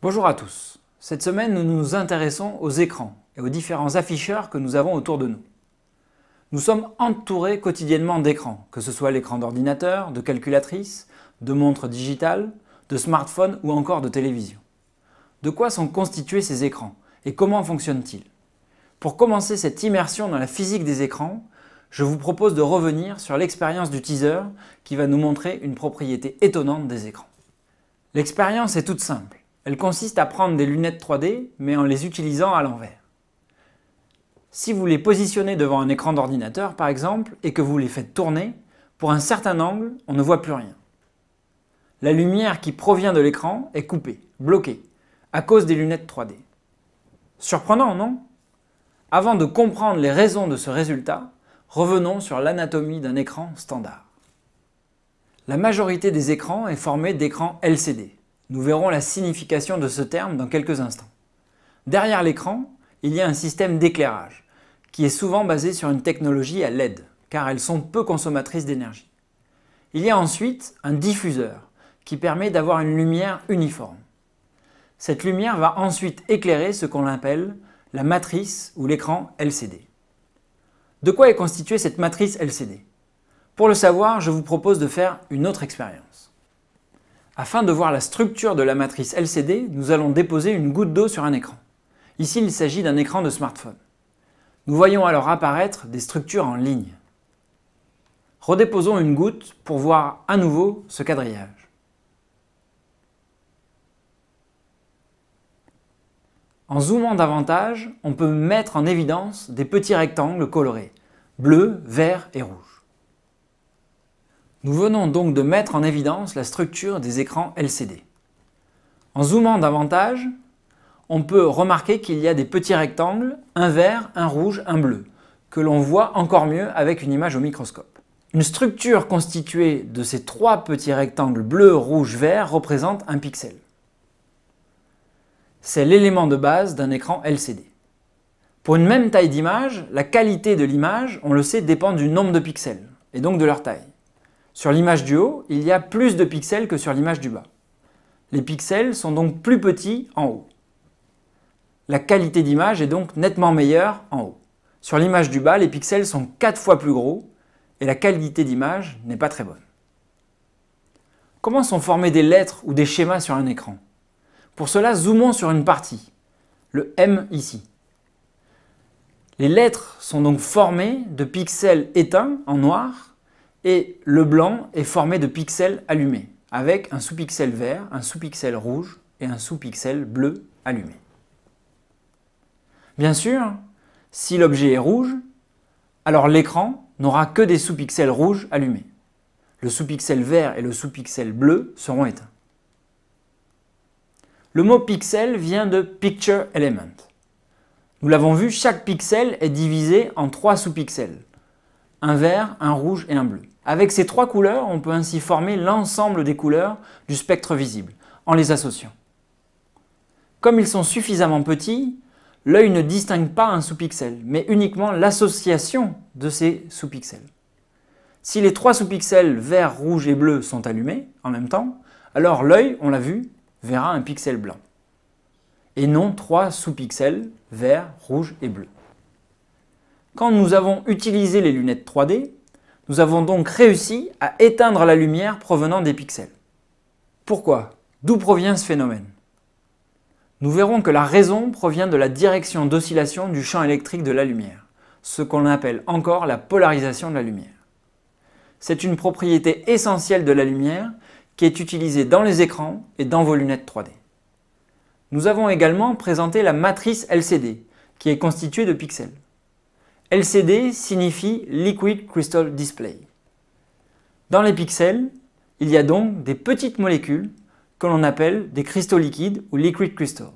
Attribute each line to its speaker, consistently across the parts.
Speaker 1: Bonjour à tous. Cette semaine, nous nous intéressons aux écrans et aux différents afficheurs que nous avons autour de nous. Nous sommes entourés quotidiennement d'écrans, que ce soit l'écran d'ordinateur, de calculatrice, de montres digitales, de smartphones ou encore de télévision. De quoi sont constitués ces écrans et comment fonctionnent-ils? Pour commencer cette immersion dans la physique des écrans, je vous propose de revenir sur l'expérience du teaser qui va nous montrer une propriété étonnante des écrans. L'expérience est toute simple. Elle consiste à prendre des lunettes 3D, mais en les utilisant à l'envers. Si vous les positionnez devant un écran d'ordinateur, par exemple, et que vous les faites tourner, pour un certain angle, on ne voit plus rien. La lumière qui provient de l'écran est coupée, bloquée, à cause des lunettes 3D. Surprenant, non? Avant de comprendre les raisons de ce résultat, revenons sur l'anatomie d'un écran standard. La majorité des écrans est formée d'écrans LCD. Nous verrons la signification de ce terme dans quelques instants. Derrière l'écran, il y a un système d'éclairage, qui est souvent basé sur une technologie à LED, car elles sont peu consommatrices d'énergie. Il y a ensuite un diffuseur, qui permet d'avoir une lumière uniforme. Cette lumière va ensuite éclairer ce qu'on appelle la matrice ou l'écran LCD. De quoi est constituée cette matrice LCD? Pour le savoir, je vous propose de faire une autre expérience. Afin de voir la structure de la matrice LCD, nous allons déposer une goutte d'eau sur un écran. Ici, il s'agit d'un écran de smartphone. Nous voyons alors apparaître des structures en ligne. Redéposons une goutte pour voir à nouveau ce quadrillage. En zoomant davantage, on peut mettre en évidence des petits rectangles colorés, bleu, vert et rouge. Nous venons donc de mettre en évidence la structure des écrans LCD. En zoomant davantage, on peut remarquer qu'il y a des petits rectangles, un vert, un rouge, un bleu, que l'on voit encore mieux avec une image au microscope. Une structure constituée de ces trois petits rectangles bleu, rouge, vert représente un pixel. C'est l'élément de base d'un écran LCD. Pour une même taille d'image, la qualité de l'image, on le sait, dépend du nombre de pixels, et donc de leur taille. Sur l'image du haut, il y a plus de pixels que sur l'image du bas. Les pixels sont donc plus petits en haut. La qualité d'image est donc nettement meilleure en haut. Sur l'image du bas, les pixels sont 4 fois plus gros et la qualité d'image n'est pas très bonne. Comment sont formées des lettres ou des schémas sur un écran? Pour cela, zoomons sur une partie, le M ici. Les lettres sont donc formées de pixels éteints en noir et le blanc est formé de pixels allumés, avec un sous-pixel vert, un sous-pixel rouge et un sous-pixel bleu allumé. Bien sûr, si l'objet est rouge, alors l'écran n'aura que des sous-pixels rouges allumés. Le sous-pixel vert et le sous-pixel bleu seront éteints. Le mot pixel vient de Picture Element. Nous l'avons vu, chaque pixel est divisé en 3 sous-pixels. Un vert, un rouge et un bleu. Avec ces 3 couleurs, on peut ainsi former l'ensemble des couleurs du spectre visible, en les associant. Comme ils sont suffisamment petits, l'œil ne distingue pas un sous-pixel, mais uniquement l'association de ces sous-pixels. Si les 3 sous-pixels vert, rouge et bleu sont allumés en même temps, alors l'œil, on l'a vu, verra un pixel blanc. Et non 3 sous-pixels vert, rouge et bleu. Quand nous avons utilisé les lunettes 3D, nous avons donc réussi à éteindre la lumière provenant des pixels. Pourquoi? D'où provient ce phénomène? Nous verrons que la raison provient de la direction d'oscillation du champ électrique de la lumière, ce qu'on appelle encore la polarisation de la lumière. C'est une propriété essentielle de la lumière qui est utilisée dans les écrans et dans vos lunettes 3D. Nous avons également présenté la matrice LCD, qui est constituée de pixels. LCD signifie Liquid Crystal Display. Dans les pixels, il y a donc des petites molécules que l'on appelle des cristaux liquides ou liquid crystals.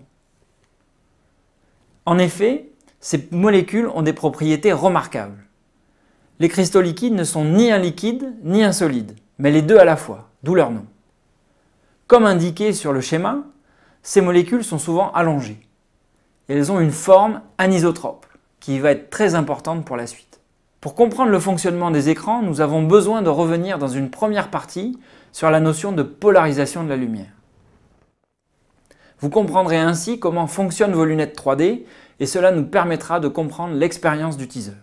Speaker 1: En effet, ces molécules ont des propriétés remarquables. Les cristaux liquides ne sont ni un liquide ni un solide, mais les deux à la fois, d'où leur nom. Comme indiqué sur le schéma, ces molécules sont souvent allongées. Et elles ont une forme anisotrope, qui va être très importante pour la suite. Pour comprendre le fonctionnement des écrans, nous avons besoin de revenir dans une première partie sur la notion de polarisation de la lumière. Vous comprendrez ainsi comment fonctionnent vos lunettes 3D et cela nous permettra de comprendre l'expérience du teaser.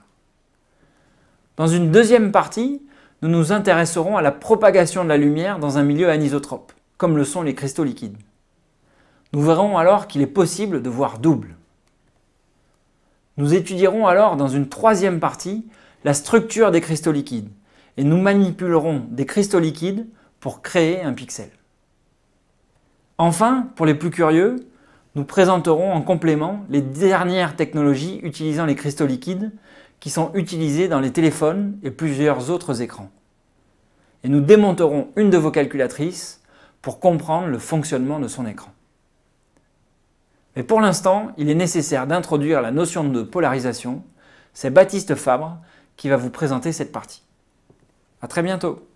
Speaker 1: Dans une deuxième partie, nous nous intéresserons à la propagation de la lumière dans un milieu anisotrope, comme le sont les cristaux liquides. Nous verrons alors qu'il est possible de voir double. Nous étudierons alors dans une troisième partie la structure des cristaux liquides et nous manipulerons des cristaux liquides pour créer un pixel. Enfin, pour les plus curieux, nous présenterons en complément les dernières technologies utilisant les cristaux liquides qui sont utilisées dans les téléphones et plusieurs autres écrans. Et nous démonterons une de vos calculatrices pour comprendre le fonctionnement de son écran. Mais pour l'instant, il est nécessaire d'introduire la notion de polarisation. C'est Baptiste Fabre qui va vous présenter cette partie. À très bientôt.